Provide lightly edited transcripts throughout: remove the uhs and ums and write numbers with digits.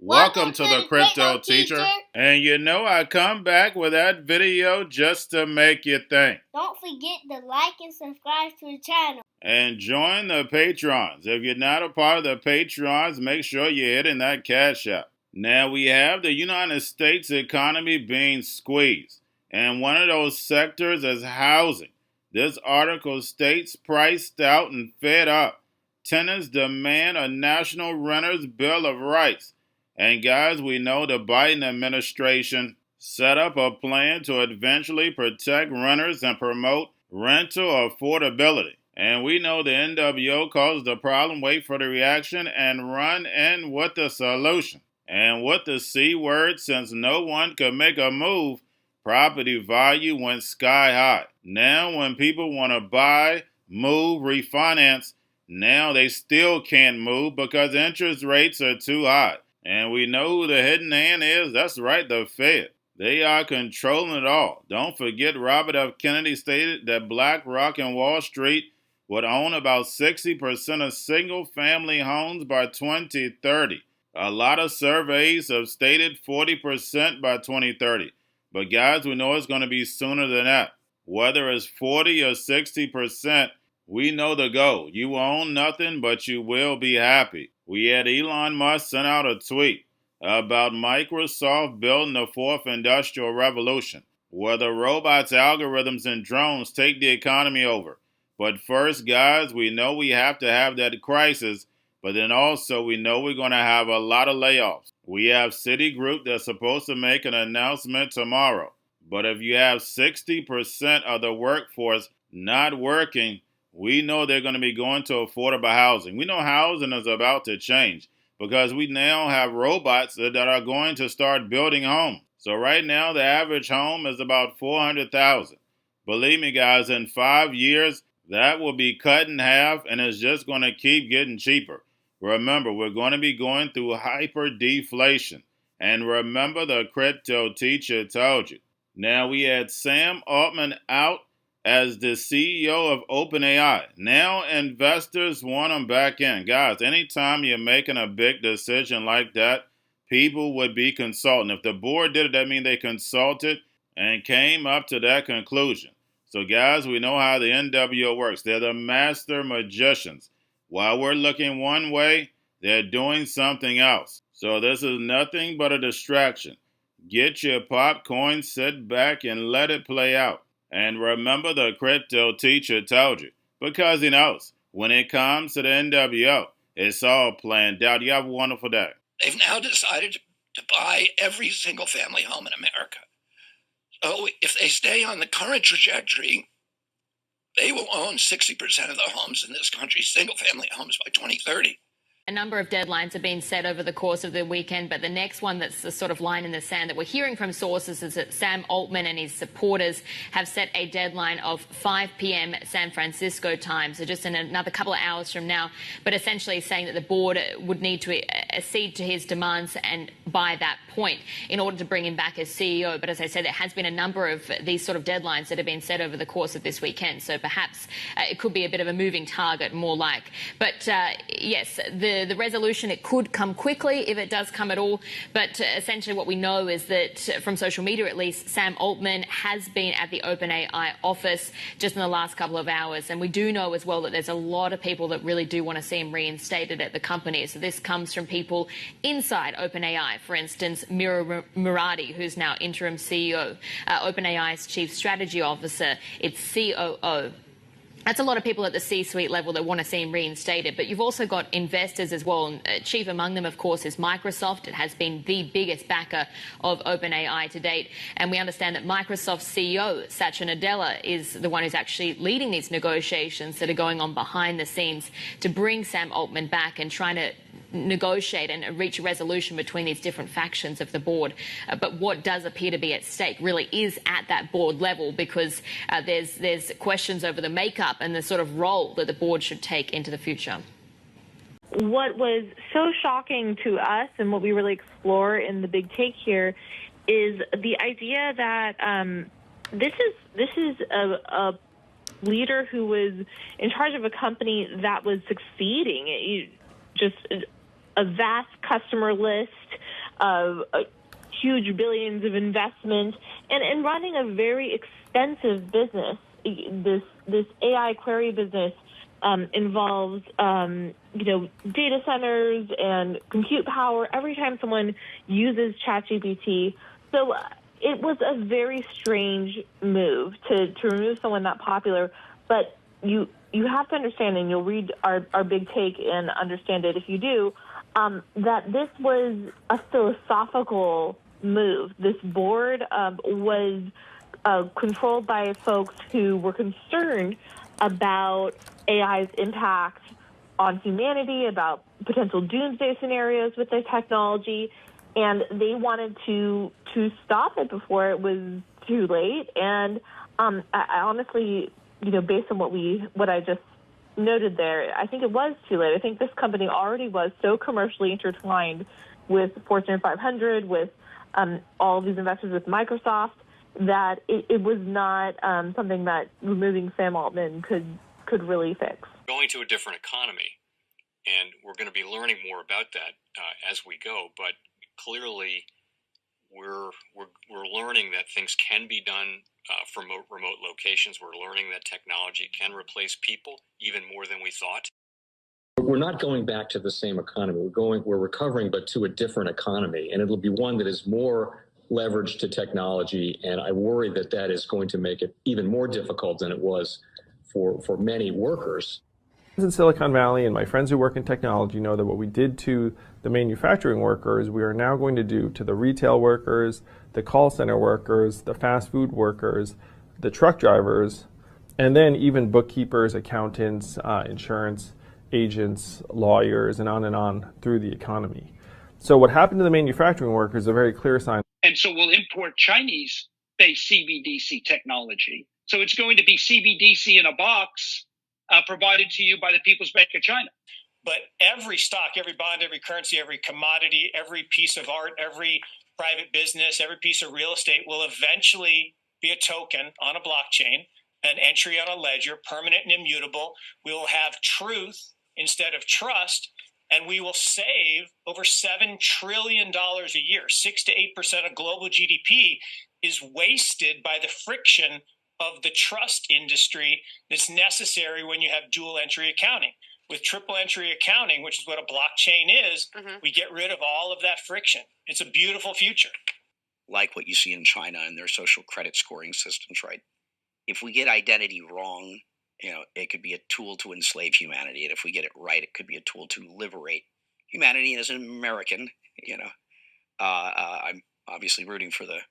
Welcome to the Crypto Teacher. And you know I come back with that video just to make you think. Don't forget to like and subscribe to the channel. And join the Patrons. If you're not a part of the Patrons, make sure you're hitting that cash app. Now we have the United States economy being squeezed. And one of those sectors is housing. This article states priced out and fed up. Tenants demand a national renters' bill of rights. And guys, we know the Biden administration set up a plan to eventually protect renters and promote rental affordability. And we know the NWO caused the problem, wait for the reaction, and run in with the solution. And with the C word, since no one could make a move, property value went sky high. Now when people want to buy, move, refinance, now they still can't move because interest rates are too high. And we know who the hidden hand is. That's right, the Fed. They are controlling it all. Don't forget Robert F. Kennedy stated that BlackRock and Wall Street would own about 60% of single-family homes by 2030. A lot of surveys have stated 40% by 2030. But guys, we know it's going to be sooner than that. Whether it's 40 or 60%, we know the goal. You own nothing, but you will be happy. We had Elon Musk send out a tweet about Microsoft building the fourth industrial revolution, where the robots, algorithms, and drones take the economy over. But first, guys, we know we have to have that crisis, but then also we know we're going to have a lot of layoffs. We have Citigroup that's supposed to make an announcement tomorrow. But if you have 60% of the workforce not working, we know they're going to be going to affordable housing. We know housing is about to change because we now have robots that are going to start building homes. So right now, the average home is about $400,000. Believe me, guys, in 5 years, that will be cut in half and it's just going to keep getting cheaper. Remember, we're going to be going through hyper deflation. And remember, the Crypto Teacher told you. Now we had Sam Altman out as the CEO of OpenAI. Now investors want him back in. Guys, anytime you're making a big decision like that, people would be consulting. If the board did it, that means they consulted and came up to that conclusion. So guys, we know how the NWO works. They're the master magicians. While we're looking one way, they're doing something else. So this is nothing but a distraction. Get your popcorn, sit back, and let it play out. And remember, the Crypto Teacher told you, because he knows when it comes to the NWO, it's all planned out. You have a wonderful day. They've now decided to buy every single family home in America. So if they stay on the current trajectory, they will own 60% of the homes in this country, single family homes, by 2030. A number of deadlines have been set over the course of the weekend, but the next one that's the sort of line in the sand that we're hearing from sources is that Sam Altman and his supporters have set a deadline of 5 p.m. San Francisco time, so just in another couple of hours from now, but essentially saying that the board would need to accede to his demands and by that point in order to bring him back as CEO. But as I said, there has been a number of these sort of deadlines that have been set over the course of this weekend, so perhaps it could be a bit of a moving target, more like. But yes, the resolution, it could come quickly if it does come at all. But essentially what we know is that from social media, at least, Sam Altman has been at the OpenAI office just in the last couple of hours. And we do know as well that there's a lot of people that really do want to see him reinstated at the company. So this comes from people inside OpenAI. For instance, Mira Murati, who's now interim CEO, OpenAI's chief strategy officer, its COO. That's a lot of people at the C-suite level that want to see him reinstated. But you've also got investors as well. And chief among them, of course, is Microsoft. It has been the biggest backer of OpenAI to date. And we understand that Microsoft's CEO, Satya Nadella, is the one who's actually leading these negotiations that are going on behind the scenes to bring Sam Altman back and trying to negotiate and reach a resolution between these different factions of the board. But what does appear to be at stake really is at that board level, because there's questions over the makeup and the sort of role that the board should take into the future. What was so shocking to us and what we really explore in the big take here is the idea that this is a leader who was in charge of a company that was succeeding. Just a vast customer list, huge billions of investment, and running a very expensive business. This AI query business involves data centers and compute power every time someone uses ChatGPT. So it was a very strange move to remove someone that popular. But you have to understand, and you'll read our big take and understand it if you do, that this was a philosophical move. This board was controlled by folks who were concerned about AI's impact on humanity, about potential doomsday scenarios with the technology, and they wanted to stop it before it was too late. And I honestly, based on what I just noted there, I think it was too late. I think this company already was so commercially intertwined with Fortune 500, with all of these investors with Microsoft, that it was not something that removing Sam Altman could really fix. Going to a different economy, and we're going to be learning more about that as we go. But clearly, we're learning that things can be done from remote locations. We're learning that technology can replace people even more than we thought. We're not going back to the same economy. We're recovering, but to a different economy, and it'll be one that is more leveraged to technology. And I worry that is going to make it even more difficult than it was for many workers. In Silicon Valley, and my friends who work in technology know that what we did to the manufacturing workers, we are now going to do to the retail workers, the call center workers, the fast food workers, the truck drivers, and then even bookkeepers, accountants, insurance agents, lawyers, and on through the economy. So what happened to the manufacturing workers is a very clear sign. And so we'll import Chinese-based CBDC technology. So it's going to be CBDC in a box provided to you by the People's Bank of China. But every stock, every bond, every currency, every commodity, every piece of art, every private business, every piece of real estate will eventually be a token on a blockchain, an entry on a ledger, permanent and immutable. We will have truth instead of trust, and we will save over $7 trillion a year. 6 to 8% of global GDP is wasted by the friction of the trust industry that's necessary when you have dual entry accounting. With triple entry accounting, which is what a blockchain is, we get rid of all of that friction. It's a beautiful future. Like what you see in China and their social credit scoring systems, right? If we get identity wrong, it could be a tool to enslave humanity. And if we get it right, it could be a tool to liberate humanity. And as an American, I'm obviously rooting for the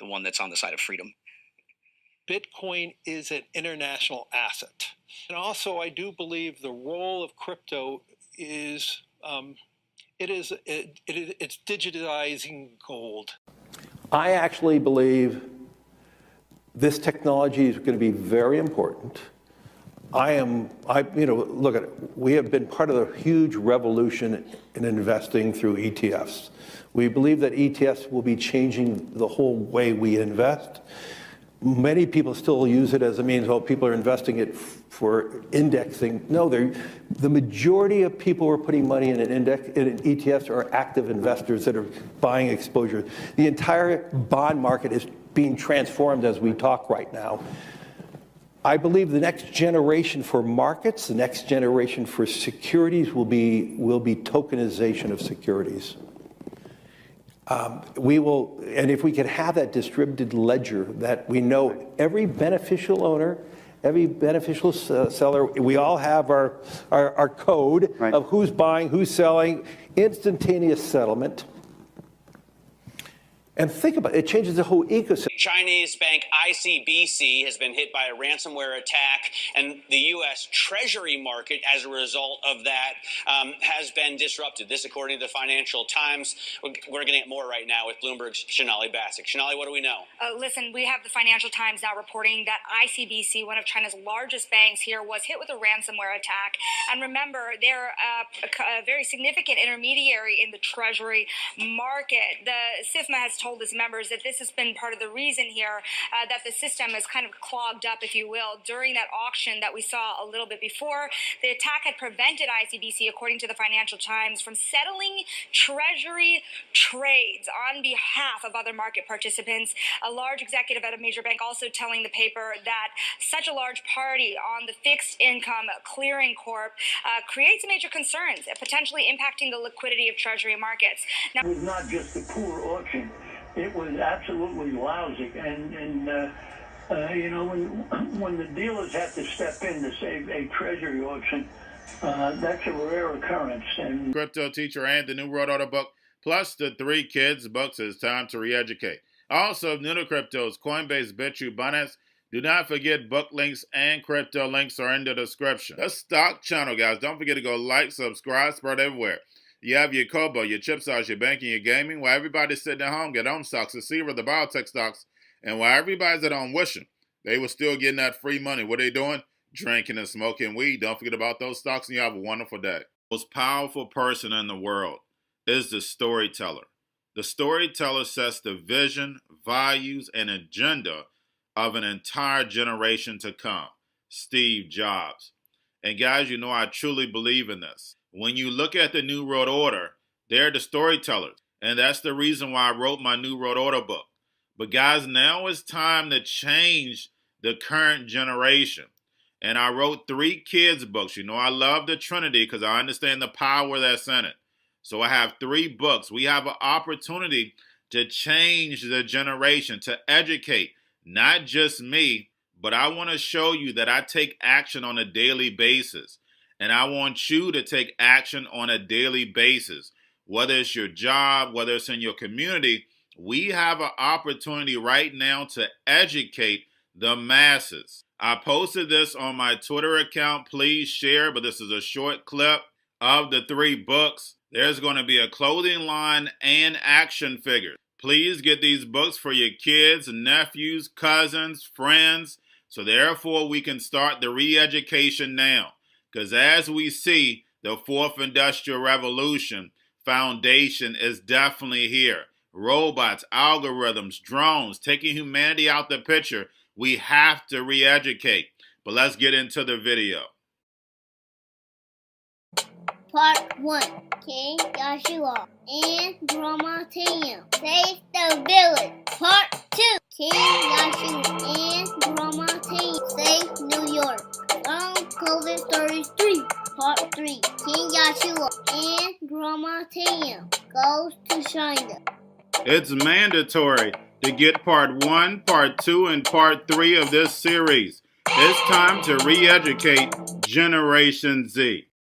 one that's on the side of freedom. Bitcoin is an international asset. And also, I do believe the role of crypto is, it's digitizing gold. I actually believe this technology is going to be very important. Look at it. We have been part of the huge revolution in investing through ETFs. We believe that ETFs will be changing the whole way we invest. Many people still use it as a means, people are investing it for indexing. No, the majority of people who are putting money in in ETFs are active investors that are buying exposure. The entire bond market is being transformed as we talk right now. I believe the next generation for markets, the next generation for securities will be tokenization of securities. And if we could have that distributed ledger that we know every beneficial owner, every beneficial seller, we all have our code of who's buying, who's selling, instantaneous settlement. And think about it, it changes the whole ecosystem. Chinese bank ICBC has been hit by a ransomware attack, and the U.S. Treasury market, as a result of that, has been disrupted. This, according to the Financial Times. We're getting it more right now with Bloomberg's Shonali Bassick. Shonali, what do we know? Listen, we have the Financial Times now reporting that ICBC, one of China's largest banks here, was hit with a ransomware attack. And remember, they're a very significant intermediary in the Treasury market. The SIFMA has told its members that this has been part of the reason reason here that the system is kind of clogged up, if you will, during that auction that we saw a little bit before. The attack had prevented ICBC, according to the Financial Times, from settling Treasury trades on behalf of other market participants. A large executive at a major bank also telling the paper that such a large party on the fixed income clearing corp creates major concerns, potentially impacting the liquidity of Treasury markets. Now, it was not just a poor auction. It was absolutely lousy. And you know, when the dealers have to step in to save a Treasury auction, that's a rare occurrence. And Cryptoteacher and the new World Order book, plus the 3 kids books, It's Time to Re-Educate. Also, new to cryptos, Coinbase, Bitrue, Binance. Do not forget book links and crypto links are in the description. The stock channel, guys. Don't forget to go like, subscribe, spread everywhere. You have your Kobo, your chip stocks, your banking, your gaming. While everybody's sitting at home, get on stocks, the Seaver, the biotech stocks. And while everybody's at home wishing, they were still getting that free money. What are they doing? Drinking and smoking weed. Don't forget about those stocks, and you have a wonderful day. The most powerful person in the world is the storyteller. The storyteller sets the vision, values, and agenda of an entire generation to come. Steve Jobs. And guys, you know I truly believe in this. When you look at the New World Order, they're the storytellers. And that's the reason why I wrote my New World Order book. But guys, now it's time to change the current generation. And I wrote 3 kids books. You know I love the Trinity because I understand the power that's in it. So I have 3 books. We have an opportunity to change the generation, to educate. Not just me, but I want to show you that I take action on a daily basis. And I want you to take action on a daily basis. Whether it's your job, whether it's in your community, we have an opportunity right now to educate the masses. I posted this on my Twitter account. Please share, but this is a short clip of the 3 books. There's going to be a clothing line and action figures. Please get these books for your kids, nephews, cousins, friends, so therefore we can start the re-education now. Because as we see, the 4th Industrial Revolution foundation is definitely here. Robots, algorithms, drones, taking humanity out the picture. We have to re-educate. But let's get into the video. Part 1. King Joshua and Grandma Tam save the village. Part 2. King Joshua and Grandma Tam save New York from COVID-33. Part 3. King Joshua and Grandma Tam goes to China. It's mandatory to get part 1, part 2, and part 3 of this series. It's time to re-educate Generation Z.